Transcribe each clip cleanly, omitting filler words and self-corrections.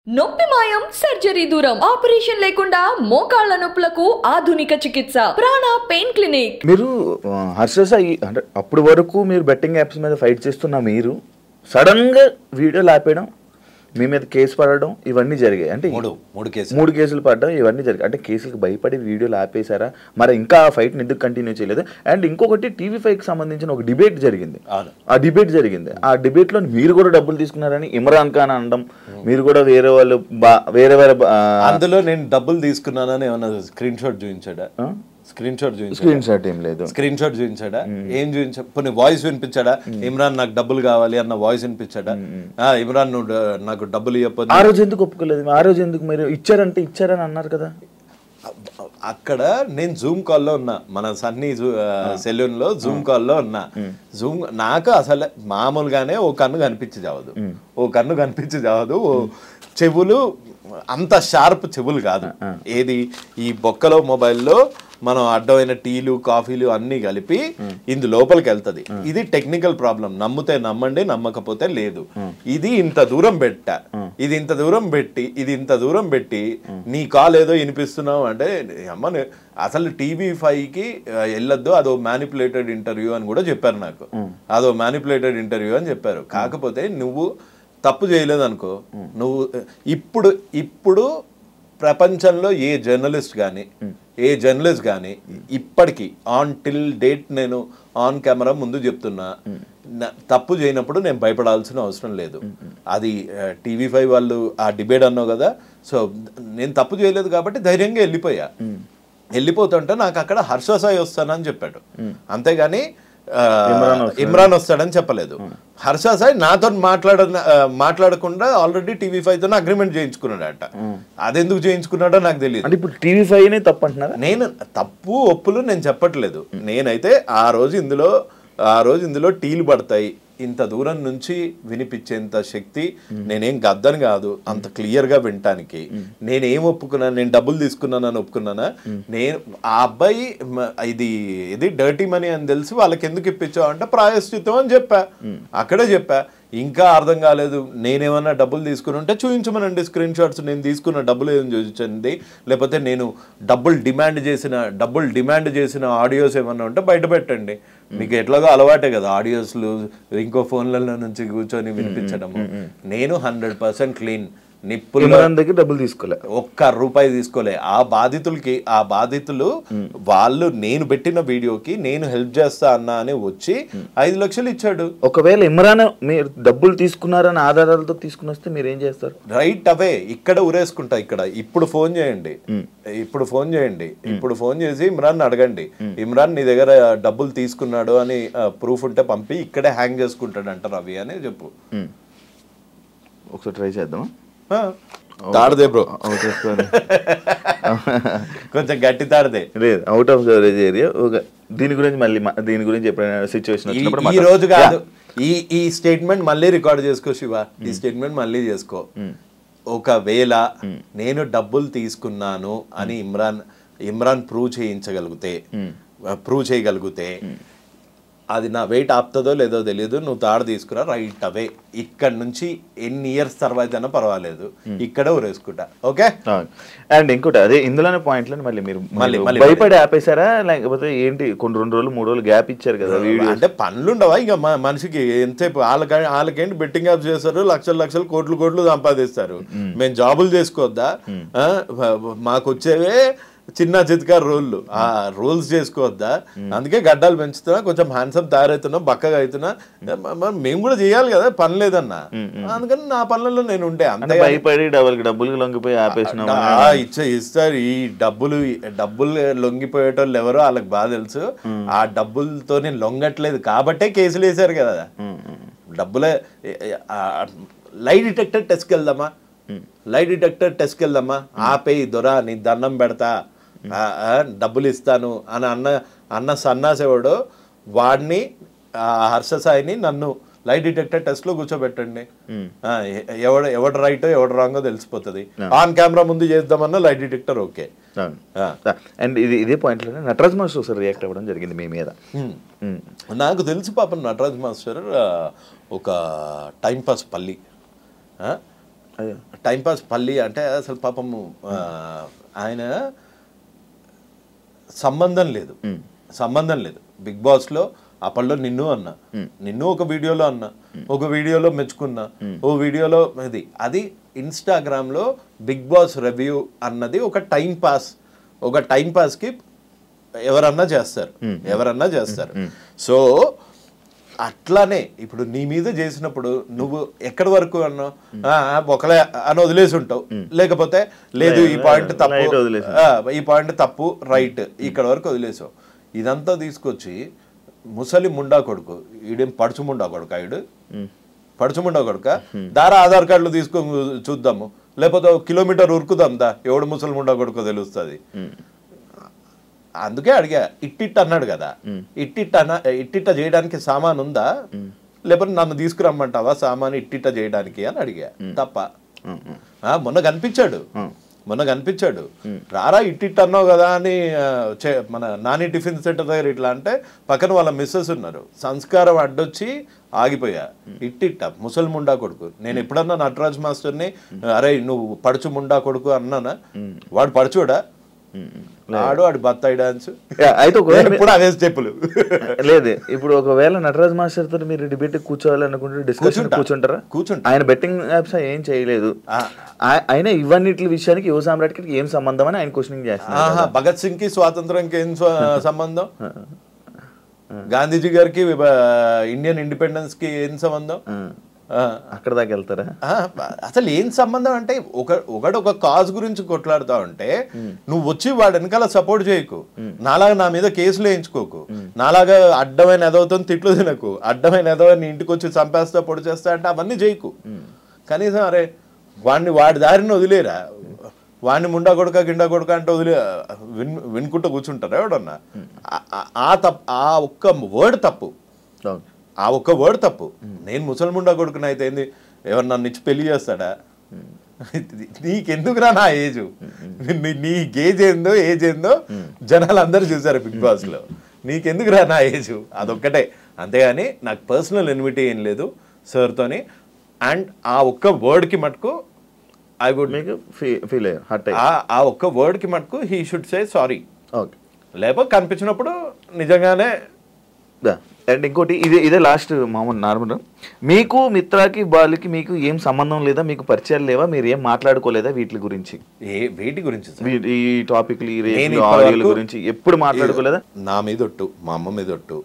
నొప్పి మాయం సర్జరీ దూరం ఆపరేషన్ లేకుండా మోకాళ్ళ నొప్పులకు ఆధునిక చికిత్స ప్రాణ పెయిన్ క్లినిక్. మీరు హర్ష సాయి అంటే అప్పటి వరకు మీరు బెట్టింగ్ యాప్స్ మీద ఫైట్ చేస్తున్న మీరు సడన్ గా వీడియోలు ఆపేయడం, మీ మీద కేసు పడడం ఇవన్నీ జరిగాయి. అంటే మూడు కేసులు పడడం ఇవన్నీ జరిగాయి. అంటే కేసులకు భయపడి వీడియోలు ఆపేశారా? మరి ఇంకా ఆ ఫైట్ ఎందుకు కంటిన్యూ చేయలేదు? అండ్ ఇంకొకటి టీవీ5కి సంబంధించిన ఒక డిబేట్ జరిగింది. ఆ డిబేట్ లో మీరు కూడా డబ్బులు తీసుకున్నారని ఇమ్రాన్ ఖాన్ అనడం, మీరు కూడా వేరే వాళ్ళు వేరే అందులో నేను డబ్బులు తీసుకున్నానని ఏమన్నా స్క్రీన్ షాట్ చూపించాడా? స్క్రీన్ షాట్ ఏం లేదు. స్క్రీన్ షాట్ చూపించాడా? ఏం చూపించా? కొన్ని వాయిస్ వినిపించాడా? ఇమ్రాన్ నాకు డబ్బులు కావాలి అన్న వాయిస్ వినిపించాడా? ఇమ్రాన్ నువ్వు నాకు డబ్బులు ఇవ్వకపోతే ఆ రోజు ఎందుకు ఒప్పుకోలేదు? ఆ రోజు ఎందుకు మీరు ఇచ్చారంటే ఇచ్చారని అన్నారు కదా. అక్కడ నేను జూమ్ కాల్లో ఉన్నా, మన సన్నీ సెలూన్ లో జూమ్ కాల్లో ఉన్నా. జూమ్ నాకు అసలు మామూలుగానే ఓ కన్ను కనిపించి చావదు, ఓ చెవులు అంత షార్ప్ చెవులు కాదు. ఏది ఈ బొక్కలో మొబైల్లో మనం అడ్డమైన టీలు కాఫీలు అన్ని కలిపి ఇందు లోపలికి వెళ్తుంది. ఇది టెక్నికల్ ప్రాబ్లం. నమ్మితే నమ్మండి, నమ్మకపోతే లేదు. ఇది ఇంత దూరం పెట్టి నీ కాల్ ఏదో వినిపిస్తున్నావు అంటే అమ్మ అసలు టీవీ5కి వెళ్ళొద్దు, అదో మ్యానిపులేటెడ్ ఇంటర్వ్యూ అని కూడా చెప్పారు నాకు. అదో మ్యానిపులేటెడ్ ఇంటర్వ్యూ అని చెప్పారు. కాకపోతే నువ్వు తప్పు చేయలేదు అనుకో, నువ్వు ఇప్పుడు ప్రపంచంలో ఏ జర్నలిస్ట్ కానీ ఇప్పటికీ ఆన్ టిల్ డేట్ నేను ఆన్ కెమెరా ముందు చెప్తున్నా, తప్పు చేయనప్పుడు నేను భయపడాల్సిన అవసరం లేదు. అది టీవీ5 వాళ్ళు ఆ డిబేట్ అన్నావు కదా, సో నేను తప్పు చేయలేదు కాబట్టి ధైర్యంగా వెళ్ళిపోతుంటే నాకు అక్కడ హర్ష సాయి వస్తానని చెప్పాడు, అంతేగాని ఇమ్రాన్ వస్తాడని చెప్పలేదు. హర్ష సాయి నాతో మాట్లాడకుండా ఆల్రెడీ టీవీ5తో అగ్రిమెంట్ చేయించుకున్నాడట. అదెందుకు చేయించుకున్నాడో నాకు తెలియదు. ఇప్పుడు టీవీ5 తప్పు అంటున్నారా? నేను తప్పు ఒప్పులు నేను చెప్పట్లేదు. నేనైతే ఆ రోజు ఇందులో టీలు పడతాయి, ఇంత దూరం నుంచి వినిపించేంత శక్తి నేనేం గద్దని కాదు, అంత క్లియర్గా వినటానికి నేనేం ఒప్పుకున్నాను? నేను డబ్బులు తీసుకున్నానని ఒప్పుకున్నానా? నేను ఆ అబ్బాయి ఇది డర్టీ మనీ అని తెలిసి వాళ్ళకి ఎందుకు ఇప్పించావు అంటే ప్రాయశ్చిత్తం అని అక్కడే చెప్పా. ఇంకా అర్థం కాలేదు, నేనేమన్నా డబ్బులు తీసుకుని ఉంటే చూపించమనండి స్క్రీన్ షాట్స్, నేను తీసుకున్న డబ్బులు ఏం చూపించండి, లేకపోతే నేను డబ్బులు డిమాండ్ చేసిన ఆడియోస్ ఏమన్నా ఉంటే బయట పెట్టండి. మీకు ఎట్లాగో అలవాటే కదా ఆడియోస్లు ఇంకో ఫోన్లలో నుంచి కూర్చొని వినిపించడము. నేను 100% క్లీన్, డబ్బులు తీసుకోలే, ఒక్క రూపాయి తీసుకోలే. ఆ బాధితులు వాళ్ళు నేను పెట్టిన వీడియోకి నేను హెల్ప్ చేస్తా అన్నా అని వచ్చి 5 లక్షలు ఇచ్చాడు. ఒకవేళ ఇమ్రాన్ మీరు డబ్బులు తీసుకున్నారని ఆధారాలతో తీసుకుని వస్తే మీరు ఏం చేస్తారు? రైట్ అవే ఇక్కడ ఉరేసుకుంటా. ఇప్పుడు ఫోన్ చేయండి, ఇప్పుడు ఫోన్ చేసి ఇమ్రాన్ అడగండి, ఇమ్రాన్ నీ దగ్గర డబ్బులు తీసుకున్నాడు అని ప్రూఫ్ ఉంటే పంపి ఇక్కడే హ్యాంగ్ చేసుకుంటాడు అంట రవి అని చెప్పు. ఒకసారి ట్రై చేద్దామా? తాడదే బ్రో, కొంచెం గట్టి తాడదే, లేదు అవుట్ ఆఫ్ కవరేజ్ ఏరియా. దీని గురించి ఎప్పుడైనా సిచ్యువేషన్ వచ్చినప్పుడు ఈ రోజు కాదు, ఈ స్టేట్మెంట్ మళ్ళీ రికార్డ్ చేసుకో శివ, ఈ స్టేట్మెంట్ మళ్ళీ చేసుకో. ఒకవేళ నేను డబ్బులు తీసుకున్నాను అని ఇమ్రాన్ ప్రూవ్ చేయగలిగితే అది నా వెయిట్ ఆపుతుందో లేదో తెలియదు, నువ్వు తాడు తీసుకురా రైట్ అవే. ఇక్కడ నుంచి ఎన్ని ఇయర్స్ తర్వాత అయినా పర్వాలేదు, ఇక్కడే ఊరేసుకుంటా. ఓకే. అండ్ ఇంకోటి అదే ఇందులోనే పాయింట్లను మళ్ళీ భయపడి ఆపేశారా, లేకపోతే ఏంటి? కొన్ని 2 రోజులు 3 రోజులు గ్యాప్ ఇచ్చారు కదా వీడియో అంటే పనులుండవా ఇంకా మనిషికి? ఎంతసేపు వాళ్ళకేంటి బెట్టింగ్ యాప్స్ చేస్తారు, లక్షలు కోట్లు సంపాదిస్తారు. మేము జాబులు చేసుకోవద్దా? మాకు వచ్చేవే చిన్న చిత్కార రోళ్ళు, ఆ రోల్స్ చేసుకోవద్దా? అందుకే గడ్డాలు పెంచుతున్నా, కొంచెం హ్యాండ్సమ్ తయారవుతున్నా, బక్కగా అవుతున్నా. మేము కూడా చేయాలి కదా, పని లేదన్నా. అందుకని నా పనులలో నేను ఉంటే అంతే. భయపడి డబ్బులు లొంగిపోయి ఆపేసిన ఇస్తారు. ఈ డబ్బులు లొంగిపోయేటోళ్ళు ఎవరో వాళ్ళకి బాగా తెలుసు. ఆ డబ్బులతో నేను లొంగట్లేదు కాబట్టే కేసులు వేశారు కదా. డబ్బులే లై డిటెక్టర్ టెస్ట్కి వెళ్దామా, ఆపేయి దొరా నీ దండం పెడతా, డబ్బులు ఇస్తాను అని అన్న సన్నాసేవాడు వాడిని, హర్ష సాయిని నన్ను లై డిటెక్టర్ టెస్ట్ లో కూర్చోబెట్టండి. ఎవడు రైటో ఎవడు రాంగో తెలిసిపోతుంది. ఆన్ కెమెరా ముందు చేద్దామన్నా లై డిటెక్టర్ ఓకే. అండ్ ఇదే పాయింట్ లో నటరాజ్ మాస్టర్ రియాక్ట్ అవ్వడం జరిగింది మీ మీద. నాకు తెలుసు పాపం నటరాజ్ మాస్టర్ ఒక టైంపాస్ పల్లి. టైంపాస్ పల్లి అంటే అసలు పాపము ఆయన సంబంధం లేదు బిగ్ బాస్లో అప్పట్లో నిన్ను ఒక వీడియోలో అన్నా, ఒక వీడియోలో మెచ్చుకున్నా, ఓ వీడియోలో అది ఇన్స్టాగ్రామ్లో బిగ్ బాస్ రివ్యూ అన్నది ఒక టైం పాస్కి ఎవరన్నా చేస్తారు. సో అట్లానే ఇప్పుడు నీ మీద చేసినప్పుడు నువ్వు ఎక్కడి వరకు అన్నావు, ఒకలే అని వదిలేసి ఉంటావు, లేకపోతే లేదు ఈ పాయింట్ తప్పు రైట్ ఇక్కడ వరకు వదిలేసావు. ఇదంతా తీసుకొచ్చి ముసలి ముండా కొడుకు, ఈడేం పడుచు ముండా కొడుక దారా ఆధార్ కార్డులు తీసుకొని చూద్దాము, లేకపోతే కిలోమీటర్ ఉరుకుదాం దా ఎవడు ముసలి ముండా కొడుకో తెలుస్తుంది. అందుకే అడిగా, ఇట్టిట్ అన్నాడు కదా, ఇట్టిట్ట చేయడానికి సామాన్ ఉందా, లేకపోతే నన్ను తీసుకురమ్మంటావా సామాన్ ఇట్టిట్ట చేయడానికి అని అడిగా. తప్ప మొన్న కనిపించాడు రారా ఇట్టిట్ అన్నావు కదా అని మన నాని టిఫిన్ సెంటర్ దగ్గర ఇట్లా అంటే పక్కన వాళ్ళ మిస్సెస్ ఉన్నారు, సంస్కారం అడ్డొచ్చి ఆగిపోయా. ఇట్టిట్ట ముసలి ముండా కొడుకు. నేను ఎప్పుడన్నా నటరాజ్ మాస్టర్ని అరే నువ్వు పడుచు ముండా కొడుకు అన్నానా? వాడు పడుచుడా? ఆడు బత్తాయి డాన్స్ అయితే ఇప్పుడు అవే స్టెప్పులు లేదు. ఇప్పుడు ఒకవేళ నటరాజ్ మాస్టర్ తో మీరు డిబేట్ కూర్చోవాలనుకుంటే డిస్కషన్ కూర్చుంటారా? ఆయన బెట్టింగ్ యాప్స్ ఏం చేయలేదు, ఆయన ఇవన్నిటి విషయానికి యువ సామ్రాట్కి ఏం సంబంధం అని ఆయన క్వశ్చనింగ్ చేస్తున్నారు. భగత్ సింగ్ కి స్వాతంత్రంకి ఏం సంబంధం, గాంధీజీ గారికి ఇండియన్ ఇండిపెండెన్స్ కి ఏం సంబంధం, అక్కడ దాకా వెళ్తారా? అసలు ఏం సంబంధం అంటే ఒక కాజ్ గురించి కొట్లాడుతా ఉంటే నువ్వు వచ్చి వాడు వెనకాల సపోర్ట్ చేయకు, నాలాగా నా మీద కేసులు వేయించుకోకు, నాలాగా అడ్డమైన ఎదవుతో తిట్లు తినకు, అడ్డమైన ఎదవ నీ ఇంటికి వచ్చి చంపేస్తా పొడి చేస్తా అంటే అవన్నీ చేయకు. కనీసం అరే వాడి దారిని వదిలేరా, వాడిని ముండా కొడుక గిండా కొడుక అంటే వినుకుంటూ కూర్చుంటారా ఎవడన్నా? ఆ ఒక్క వర్డ్ తప్పు. నేను ముసల్ముండా కొడుకుని అయితే ఏంది, ఎవరు నన్ను ఇచ్చి పెళ్లి చేస్తాడా? నీకెందుకురా నా ఏజ్, నీ ఏజ్ ఏందో జనాలు అందరూ చూసారు బిగ్ బాస్ లో, నీకెందుకురా నా ఏజ్, అదొక్కటే. అంతేగాని నాకు పర్సనల్ ఎన్విటీ ఏం లేదు సార్తోని. అండ్ ఆ ఒక్క వర్డ్కి మటుకు ఐ వుడ్ మేక్ ఫీల్ ఆ ఒక్క వర్డ్కి మటుకు హీ షుడ్ సే సారీ. లేకపోతే కనిపించినప్పుడు నిజంగానే. అండ్ ఇంకోటి ఇదే లాస్ట్ మామూలు నార్మల్, మీకు మిత్రాకి బాలికి మీకు ఏం సంబంధం లేదా, మీకు పరిచయాలు లేవా, మీరు ఏం మాట్లాడుకోలేదా వీటి గురించి? వీటి గురించి ఈ టాపిక్లు గురించి ఎప్పుడు మాట్లాడుకోలేదా? నా మీద ఒట్టు, మా అమ్మ మీద ఒట్టు,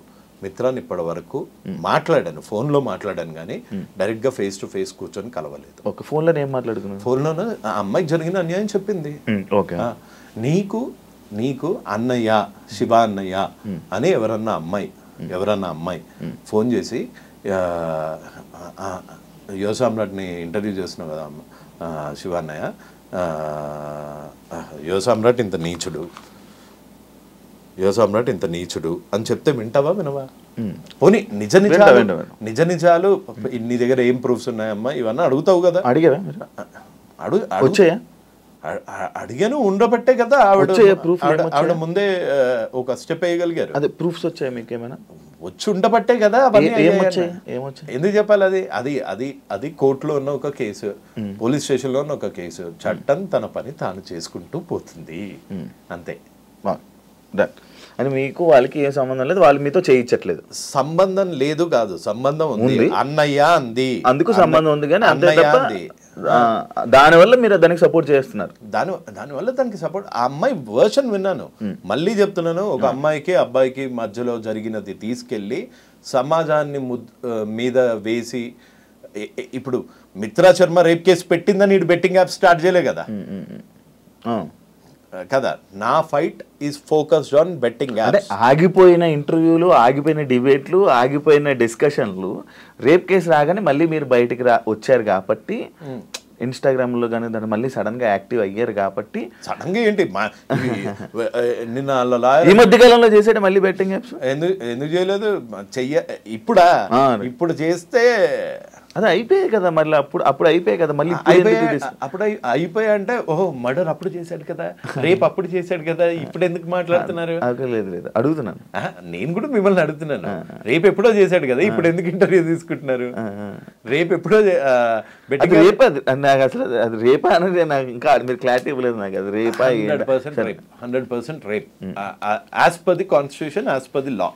మిత్రాన్ని ఇప్పటి వరకు మాట్లాడాను, ఫోన్లో మాట్లాడాను కానీ డైరెక్ట్గా ఫేస్ టు ఫేస్ కూర్చొని కలవలేదు. ఓకే, ఫోన్లో ఏం మాట్లాడుకున్నాను? ఫోన్లోనే ఆ అమ్మాయికి జరిగిన అన్యాయం చెప్పింది. ఓకే, నీకు అన్నయ్య శివ అన్నయ్య అని ఎవరన్నా అమ్మాయి ఫోన్ చేసి యువ సామ్రాట్ని ఇంటర్వ్యూ చేస్తున్నావు కదా శివ అన్నయ్య, యువ సామ్రాట్ ఇంత నీచుడు అని చెప్తే వినవా? పోనీ నిజ నిజాలు నీ దగ్గర ఏం ప్రూఫ్స్ ఉన్నాయమ్మా ఇవన్నీ అడుగుతావు కదా. అడిగారా? అడిగాను, ఉండబట్టే కదా ఆవిడ ముందే ఒక స్టెప్ వేయగలిగారు. అదే ప్రూఫ్స్ వచ్చాయి మీకు ఏమైనా? వచ్చి ఉండబట్టే కదా. ఎందుకు చెప్పాలి? అది కోర్టులో ఉన్న ఒక కేసు, పోలీస్ స్టేషన్ లో ఉన్న ఒక కేసు. చట్టం తన పని తాను చేసుకుంటూ పోతుంది, అంతే. అని మీకు వాళ్ళకి ఏం సంబంధం లేదు, వాళ్ళు మీతో చేయించట్లేదు? సంబంధం లేదు కాదు, సంబంధం ఉంది. అన్నయ్య అంది, అందుకు సంబంధం ఉంది కానీ దానివల్ల మీరు దానికి సపోర్ట్ చేస్తున్నారు. దానివల్ల దానికి సపోర్ట్. ఆ అమ్మాయి వర్షన్ విన్నాను, మళ్ళీ చెప్తున్నాను. ఒక అమ్మాయికి అబ్బాయికి మధ్యలో జరిగినది తీసుకెళ్లి సమాజాన్ని మీద వేసి, ఇప్పుడు మిత్రా శర్మ రేప్ కేసు పెట్టిందని బెట్టింగ్ యాప్ స్టార్ట్ చేయలే కదా కదా. నా fight is focused on betting apps. ఆగిపోయిన ఇంటర్వ్యూలు, ఆగిపోయిన డిబేట్లు, ఆగిపోయిన డిస్కషన్లు, రేప్ కేసు రాగానే మళ్ళీ మీరు బయటికి వచ్చారు కాబట్టి, ఇన్స్టాగ్రామ్ లో కానీ దాన్ని మళ్ళీ సడన్ గా యాక్టివ్ అయ్యారు కాబట్టి. సడన్ గా ఏంటి నిన్న ఈ మధ్య కాలంలో చేసేట మళ్ళీ బెట్టింగ్ యాప్స్ ఎందుకు చేయలేదు? ఇప్పుడు చేస్తే అది అయిపోయాయి కదా మళ్ళీ అప్పుడు అయిపోయాయి కదా మళ్ళీ అప్పుడు అయిపోయా అంటే ఓహో మర్డర్ అప్పుడు చేశాడు కదా, రేపు అప్పుడు చేశాడు కదా, ఇప్పుడు ఎందుకు మాట్లాడుతున్నారు? లేదు అడుగుతున్నాను, నేను కూడా మిమ్మల్ని అడుగుతున్నాను. రేపు ఎప్పుడో చేశాడు కదా, ఇప్పుడు ఎందుకు ఇంటర్వ్యూ తీసుకుంటున్నారు? రేపు ఎప్పుడో రేపా నాకు అసలు అది రేపా అనేది నాకు ఇంకా మీరు క్లారిటీ ఇవ్వలేదు నాకు. అది రేపా 100% rape, 100% rape, as per the constitution, as per the law.